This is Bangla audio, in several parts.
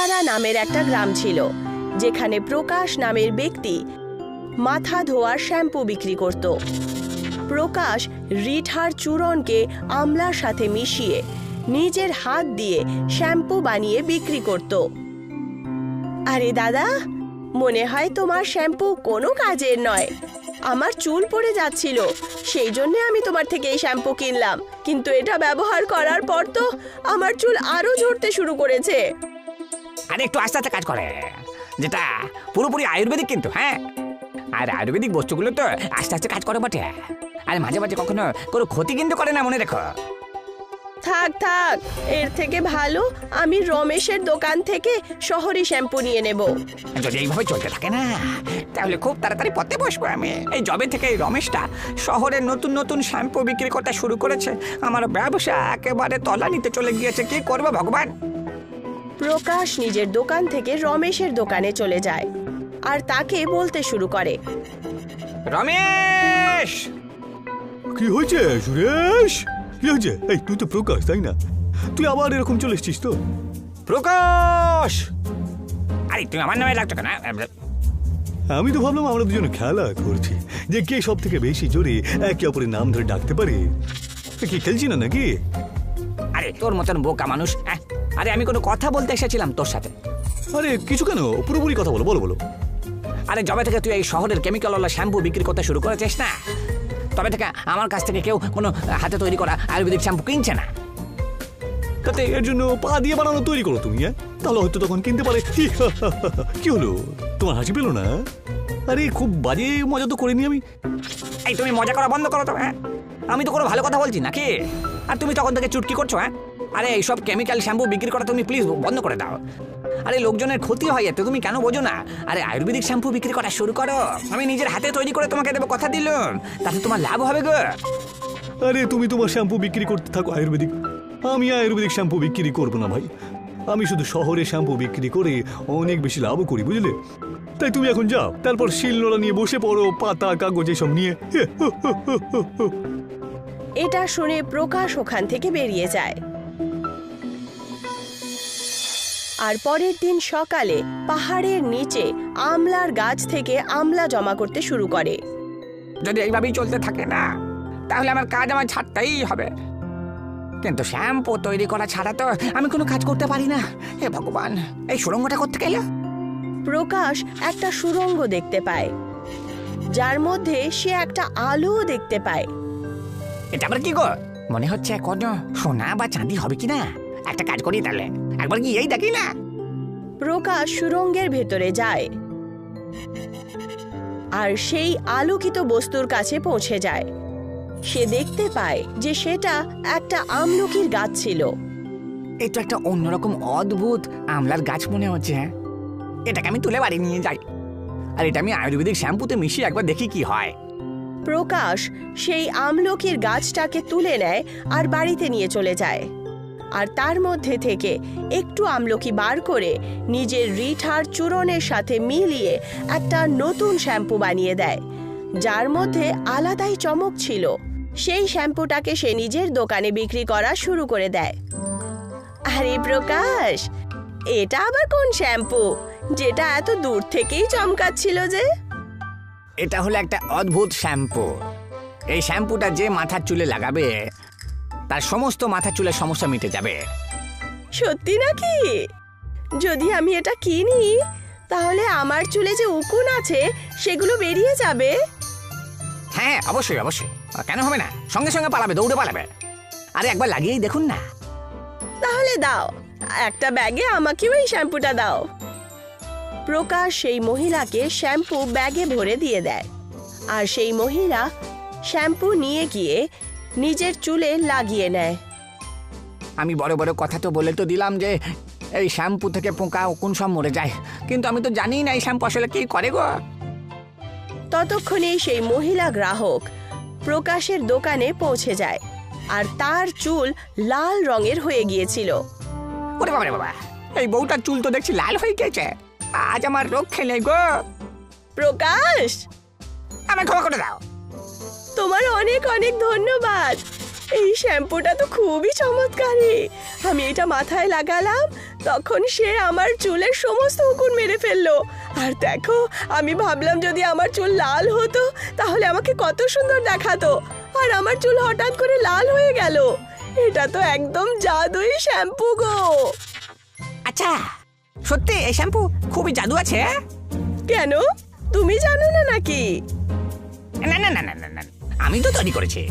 পাড়া নামের একটা গ্রাম ছিল, যেখানে প্রকাশ নামের ব্যক্তি মাথা ধোয়ার শ্যাম্পু বিক্রি করত। প্রকাশ রিঠার চূর্ণকে আমলার সাথে মিশিয়ে নিজের হাত দিয়ে শ্যাম্পু বানিয়ে বিক্রি করত। আরে দাদা, মনে হয় তোমার শ্যাম্পু কোনো কাজের নয়। আমার চুল পড়ে যাচ্ছিল, সেই জন্য আমি তোমার থেকে এই শ্যাম্পু কিনলাম, কিন্তু এটা ব্যবহার করার পর তো আমার চুল আরো ঝরতে শুরু করেছে। আরে একটু আস্তে আস্তে কাজ করে, যেটা পুরোপুরি আয়ুর্বেদিক কিন্তু। হ্যাঁ, আর আয়ুর্বেদিক বস্তুগুলো তো আস্তে আস্তে কাজ করে বটে, আর মাঝে মাঝে কখনো কোনো ক্ষতি কিন্তু করে না, মনে রেখো। থাক থাক, এর থেকে ভালো আমি রমেশের দোকান থেকে শহরে শ্যাম্পু নিয়ে নেব। যদি এইভাবে চলতে থাকে না, তাহলে খুব তাড়াতাড়ি পথে বসবো আমি। এই জবে থেকে এই রমেশটা শহরে নতুন নতুন শ্যাম্পু বিক্রি করতে শুরু করেছে, আমার ব্যবসা একেবারে তলানিতে চলে গিয়েছে। কি করবো ভগবান। প্রকাশ নিজের দোকান থেকে রমেশের দোকানে চলে যায় আর তাকে বলতে শুরু করে, রমেশ! কি হয়েছে সুরেশ? কি হয়েছে? এই তুই তো প্রকাশ, তাই না? তুই আবার এরকম চলে এসছিস তো? প্রকাশ! আরে তুমি আমার নামে ডাকছো কেন? আমি তো ভাবলাম আমরা দুজনে খেলা করছি, যে কে সব থেকে বেশি জোরে একে অপরের নাম ধরে ডাকতে পারে। কি খেলছি না নাকি? আরে তোর মতন বোকা মানুষ। আরে আমি কোনো কথা বলতে এসেছিলাম তোর সাথে। আরে কিছু কেন, পুরোপুরি কথা বলো, বলো বলো। আরে যবে থেকে তুই এই শহরের কেমিক্যালওয়ালা শ্যাম্পু বিক্রি করতে শুরু করেছিস না, তবে থেকে আমার কাছ থেকে কেউ কোনো হাতে তৈরি করা আয়ুর্বেদিক শ্যাম্পু কিনছে না। তাতে এর জন্য পা দিয়ে বানানো তৈরি করো তুমি, তাহলে হয়তো তখন কিনতে পারে। কি হলো, তোমার হাসি পেলো না? আরে খুব বাজে মজা তো করিনি আমি। এই তুমি মজা করা বন্ধ করো তো। আমি তো কোনো ভালো কথা বলছি নাকি, আর তুমি তখন থেকে চুটকি করছো। আরে এইসব কেমিক্যাল শ্যাম্পু বিক্রি করা তুমি প্লিজ বন্ধ করে দাও। আরে লোকজনের ক্ষতি হয় এতে, তুমি কেন বোঝো না? আরে আয়ুর্বেদিক শ্যাম্পু বিক্রি করা শুরু করো, আমি নিজের হাতে তৈরি করে তোমাকে দেবো, কথা দিলাম। তাতে তোমার লাভ হবে গো। আরে তুমি তোমার শ্যাম্পু বিক্রি করতে থাকো আয়ুর্বেদিক, আমি আয়ুর্বেদিক শ্যাম্পু বিক্রি করবো না ভাই। আমি শুধু শহরে শ্যাম্পু বিক্রি করে অনেক বেশি লাভও করি, বুঝলে? তাই তুমি এখন যাও, তারপর শিলনোড়া নিয়ে বসে পড়ো, পাতা কাগজ এসব নিয়ে। এটা শুনে প্রকাশ ওখান থেকে বেরিয়ে যায়। আর পরের দিন সকালে পাহাড়ের নিচে আমলার গাছ থেকে আমলা জমা করতে শুরু করে। যদি এইভাবেই চলতে থাকে না, তাহলে আমার কাজ আমার ছাড়তেই হবে। কিন্তু শ্যাম্পু তৈরি করা ছাড়া তো আমি কোনো কাজ করতে পারি না। হে ভগবান, এই সুড়ঙ্গটা করতে গেল। প্রকাশ একটা সুড়ঙ্গ দেখতে পায়, যার মধ্যে সে একটা আলোও দেখতে পায়। এটা আবার কি গো? মনে হচ্ছে কোনো সোনা বা চাঁদি হবে কিনা। একটা কাজ করি তাহলে, একবার কি এই দেখি না। প্রকাশ সুড়ঙ্গের ভেতরে যায় আর সেই আলোকিত বস্তুর কাছে পৌঁছে যায়। সে দেখতে পায় যে সেটা একটা আমলকির গাছ ছিল। এই তো একটা অন্যরকম অদ্ভুত আমলার গাছ মনে হচ্ছে। এটাকে আমি তুলে বাড়ি নিয়ে যাই, আর এটা আমি আয়ুর্বেদিক শ্যাম্পুতে মিশিয়ে একবার দেখি কি হয়। প্রকাশ সেই আমলকির গাছটাকে তুলে নেয় আর বাড়িতে নিয়ে চলে যায়, আর তার মধ্যে থেকে একটু আমলকি বার করে নিজের রিঠার চূর্ণের সাথে মিলিয়ে একটা নতুন শ্যাম্পু বানিয়ে দেয়, যার মধ্যে আলাদাই চমক ছিল। সেই শ্যাম্পুটাকে সে নিজের দোকানে বিক্রি করা শুরু করে দেয়। আরে প্রকাশ, এটা আবার কোন শ্যাম্পু যেটা এত দূর থেকেই চমকাচ্ছিল যে? এটা হলো একটা অদ্ভুত শ্যাম্পু। এই শ্যাম্পুটা যে মাথার চুলে লাগাবে, তার সমস্ত মাথার চুলের সমস্যা মিটে যাবে। সত্যি নাকি? যদি আমি এটা কিনি, তাহলে আমার চুলে যে উকুন আছে সেগুলো বেরিয়ে যাবে। হ্যাঁ, অবশ্যই অবশ্যই, কেন হবে না? সঙ্গে সঙ্গে পালাবে, দৌড়ে পালাবে। আরে একবার লাগিয়েই দেখুন না। তাহলে দাও, একটা ব্যাগে আমাকেও এই শ্যাম্পুটা দাও। প্রকাশ সেই মহিলাকে শ্যাম্পু ব্যাগে ভরে দিয়ে দেয়, আর সেই মহিলা শ্যাম্পু নিয়ে গিয়ে নিজের চুলে লাগিয়ে নেয়। আমি বড় বড় কথা তো বলে তো দিলাম যে এই শ্যাম্পু থেকে পোকা উকুন সব মরে যায়, কিন্তু আমি তো জানি না এই শ্যাম্পু আসলে কি করে গো। ততক্ষণে সেই মহিলা গ্রাহক প্রকাশের দোকানে পৌঁছে যায়, আর তার চুল লাল রঙের হয়ে গিয়েছিল। ওরে বাবা রে বাবা, এই বউটার চুল তো দেখছি লাল হয়ে গেছে। আজ আমার রক্ষে নেই গো। প্রকাশ, আমায় ক্ষমা করে দাও। তোমার অনেক অনেক ধন্যবাদ। এই শ্যাম্পুটা তো খুবই চমৎকারী। আমি এটা মাথায় লাগালাম, তখন সে আমার চুলের সমস্ত উকুন মেরে ফেললো। আর দেখো, আমি ভাবলাম যদি আমার চুল লাল হতো তাহলে আমাকে কত সুন্দর দেখাতো, আর আমার চুল হঠাৎ করে লাল হয়ে গেল। এটা তো একদম জাদুই শ্যাম্পু গো। আচ্ছা, সত্যি এই শ্যাম্পু খুবই জাদু আছে? কেন, তুমি জানো না নাকি? না না না না না না, আমি তো তৈরি করেছি।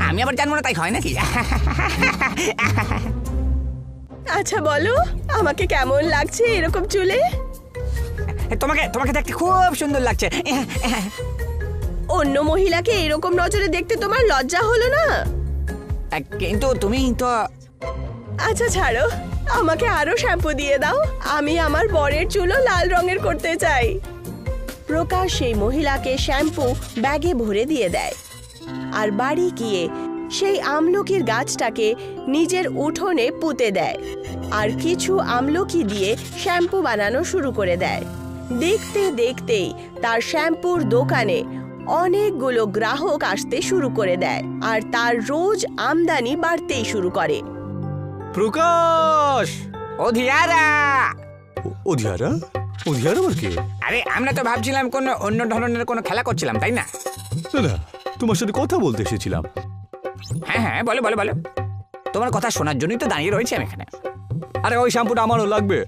আমি আবার জানবো না তাই হয় নাকি? আচ্ছা বলো, আমাকে কেমন লাগছে এরকম চুলে? তোমাকে তোমাকে দেখতে খুব সুন্দর লাগছে। অন্য মহিলাকে এরকম নজরে দেখতে তোমার লজ্জা হলো না? কিন্তু তুমি তো... আচ্ছা ছাড়ো, আমাকে আরো শ্যাম্পু দিয়ে দাও। আমি আমার বরের চুলও লাল রঙের করতে চাই। প্রকাশ সেই মহিলাকে শ্যাম্পু ব্যাগে ভরে দিয়ে দেয় আর বাড়ি গিয়ে সেই আমলকির গাছটাকে নিজের উঠোনে পুঁতে দেয় আর কিছু আমলকি দিয়ে শ্যাম্পু বানানো শুরু করে দেয়। দেখতে দেখতেই তার শ্যাম্পুর দোকানে অনেকগুলো গ্রাহক আসতে শুরু করে দেয় আর তার রোজ আমদানি বাড়তেই শুরু করে। প্রকাশ! অধিয়ারা! অধিয়ারা? অধিয়ারা আবার কে? আরে আমরা তো ভাবছিলাম কোনো অন্য ধরনের কোনো খেলা করছিলাম, তাই না? না, তোমার সাথে কথা বলতে এসেছিলাম। হ্যাঁ হ্যাঁ, বলো বলো বলো। তোমার কথা শোনার জন্যই তো দাঁড়িয়ে রয়েছি আমি এখানে। আরে ওই শ্যাম্পুটা আমারও লাগবে,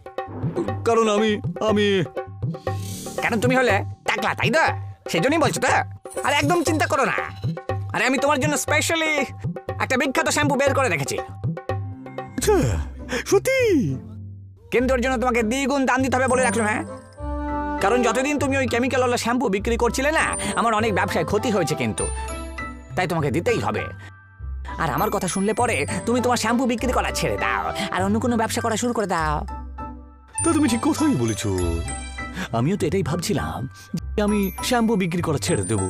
কারণ আমি কারণ তুমি হলে টাকলা, তাই তো? সেই জন্যই বলছো তো? আরে একদম চিন্তা করো না। আরে আমি তোমার জন্য স্পেশালি একটা বিখ্যাত শ্যাম্পু বের করে রেখেছি। আচ্ছা, সত্যি? কিন্তু ওর জন্য তোমাকে দ্বিগুণ দাম দিতে হবে বলে রাখলো। হ্যাঁ, কারণ যতদিন তুমি ওই কেমিক্যালওয়ালা শ্যাম্পু বিক্রি করছিলে না, আমার অনেক ব্যবসায় ক্ষতি হয়েছে, কিন্তু তাই তোমাকে দিতেই হবে। আর আমার কথা শুনলে পরে তুমি তোমার শ্যাম্পু বিক্রি করা ছেড়ে দাও আর অন্য কোনো ব্যবসা করা শুরু করে দাও। তা তুমি ঠিক কথাই বলেছো। আমিও তো এটাই ভাবছিলাম যে আমি শ্যাম্পু বিক্রি করা ছেড়ে দেবো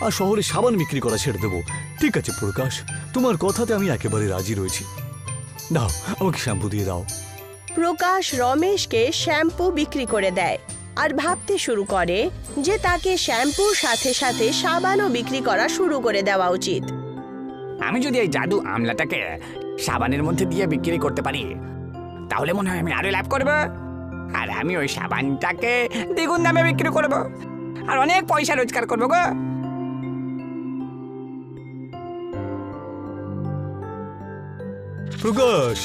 আর শহরে সাবান বিক্রি করা ছেড়ে দেবো। ঠিক আছে প্রকাশ, তোমার কথাতে আমি একেবারে রাজি রয়েছি। দাও, আমাকে শ্যাম্পু দিয়ে দাও। প্রকাশ রমেশকে শ্যাম্পু বিক্রি করে দেয় আর ভাবতে শুরু করে যে তাকে শ্যাম্পুর সাথে সাথে সাবানও বিক্রি করা শুরু করে দেওয়া উচিত। আমি যদি এই জাদু আমলাটাকে সাবানের মধ্যে দিয়ে বিক্রি করতে পারি তাহলে মনে হয় আমি আরো লাভ করবো। আর আমি ওই সাবানটাকে দ্বিগুণ দামে বিক্রি করব আর অনেক পয়সা রোজগার করবো গো। প্রকাশ,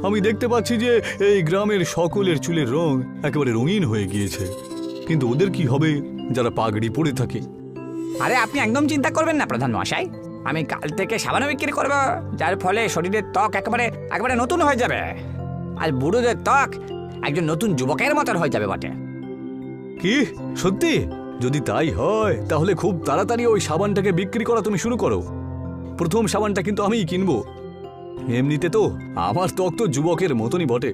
আমি দেখতে পাচ্ছি যে এই গ্রামের সকলের চুলের রং একেবারে রঙিন হয়ে গিয়েছে, কিন্তু ওদের কি হবে যারা পাগড়ি পরে থাকে? আরে আপনি একদম চিন্তা করবেন না প্রধান মহাশয়, আমি কাল থেকে সাবানও বিক্রি করব, যার ফলে শরীরের ত্বক একেবারে নতুন হয়ে যাবে আর বুড়োদের ত্বক একজন নতুন যুবকের মতন হয়ে যাবে বটে। কি সত্যি? যদি তাই হয় তাহলে খুব তাড়াতাড়ি ওই সাবানটাকে বিক্রি করা তুমি শুরু করো। প্রথম সাবানটা কিন্তু আমিই কিনবো। এমনিতে তো আমার ত্বক তো যুবকের মতনই বটে,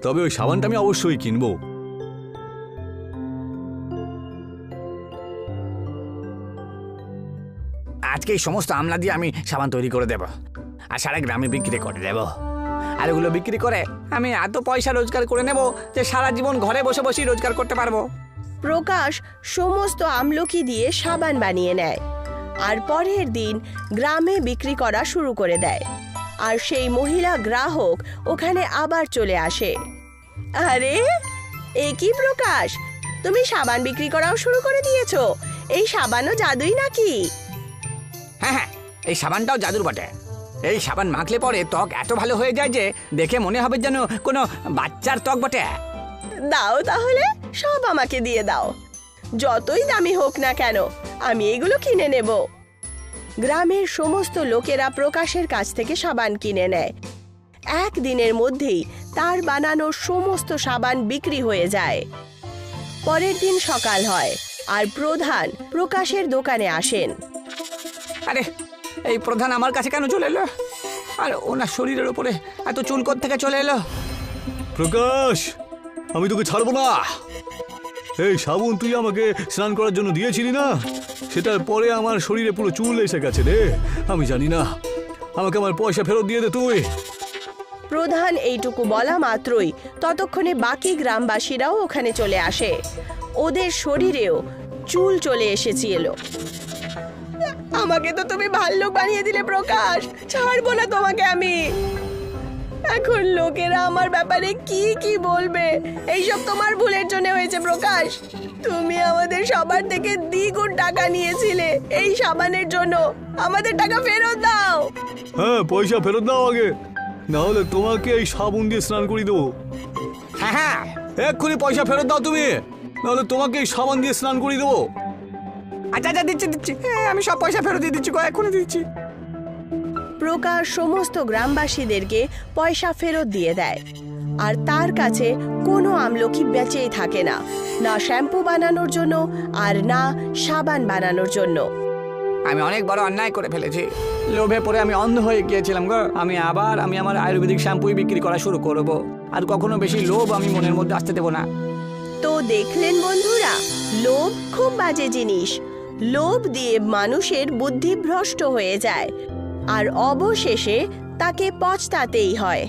তবে ওই সাবানটা আমি অবশ্যই কিনবো। আজকে এই সমস্ত আমলা দিয়ে আমি সাবান তৈরি করে দেব আর সারা গ্রামে বিক্রি করে দেব। আর ওগুলো বিক্রি করে আমি এত পয়সা রোজগার করে নেব যে সারা জীবন ঘরে বসে বসেই রোজগার করতে পারবো। প্রকাশ সমস্ত আমলকি দিয়ে সাবান বানিয়ে নেয় আর পরের দিন গ্রামে বিক্রি করা শুরু করে দেয় আর সেই মহিলা গ্রাহক ওখানে আবার চলে আসে। আরে এ কি প্রকাশ, তুমি সাবান বিক্রি করাও শুরু করে দিয়েছো? এই সাবানও জাদুই নাকি? হ্যাঁ হ্যাঁ, এই সাবানটাও জাদুর বটে। এই সাবান মাখলে পরে ত্বক এত ভালো হয়ে যায় যে দেখে মনে হবে যেন কোনো বাচ্চার ত্বক বটে। দাও তাহলে, সব আমাকে দিয়ে দাও, যতই দামি হোক না কেন আমি এগুলো কিনে নেব। গ্রামের সমস্ত লোকেরা প্রকাশের কাছ থেকে সাবান কিনে নেয়। একদিনের মধ্যেই তার বানানো সমস্ত সাবান বিক্রি হয়ে যায়। পরের দিন সকাল হয় আর প্রধান প্রকাশের দোকানে আসেন। আরে এই প্রধান আমার কাছে কেন চলে এলো? আর ওনার শরীরের উপরে এত চুল থেকে চলে এলো? প্রকাশ, আমি তোকে ছাড়বো না। এই সাবুন তুই আমাকে স্নান করার জন্য দিয়েছিলি না, সেটার পরে আমার শরীরে পুরো চুল এসে গেছে রে। আমি জানি না, আমাকে আমার পয়সা ফেরত দিয়ে দে তুই। প্রধান এইটুকু বলা মাত্রই ততক্ষণে বাকি গ্রামবাসীরাও ওখানে চলে আসে। ওদের শরীরেও চুল চলে এসেছিল। আমাকে তো তুমি ভাল্লুক বানিয়ে দিলে প্রকাশ, ছাড়বো না তোমাকে আমি। এখন লোকেরা আমার ব্যাপারে কি কি বলবে? এইসব তোমার ভুলের জন্য হয়েছে প্রকাশ। তুমি আমাদের সবার থেকে দ্বিগুণ টাকা নিয়েছিলে এই সাবানের জন্য। আমাদের টাকা ফেরত দাও। হ্যাঁ, পয়সা ফেরত দাও আগে, না হলে তোমাকে এই সাবুন দিয়ে স্নান করিয়ে দেবো। হ্যাঁ হ্যাঁ, এক্ষুনি পয়সা ফেরত দাও তুমি, নাহলে তোমাকে এই সাবান দিয়ে স্নান করিয়ে দেবো। আচ্ছা আচ্ছা, দিচ্ছি দিচ্ছি, হ্যাঁ আমি সব পয়সা ফেরত দিয়ে দিচ্ছি গো, এখনই দিচ্ছি। প্রকাশ সমস্ত গ্রামবাসীদেরকে পয়সা ফেরত দিয়ে দেয়, আর তার কাছে কোনো আমলকি বেঁচেই থাকে না, না শ্যাম্পু বানানোর জন্য আর না সাবান বানানোর জন্য। আমি অনেক বড় অন্যায় করে ফেলেছি, লোভে পড়ে আমি অন্ধ হয়ে গিয়েছিলাম গো। আমি আমার আয়ুর্বেদিক শ্যাম্পুই বিক্রি করা শুরু করব, আর কখনো বেশি লোভ আমি মনের মধ্যে আসতে দেবো না। তো দেখলেন বন্ধুরা, লোভ খুব বাজে জিনিস। লোভ দিয়ে মানুষের বুদ্ধি ভ্রষ্ট হয়ে যায়, আর অবশেষে তাকে পচতাতেই হয়।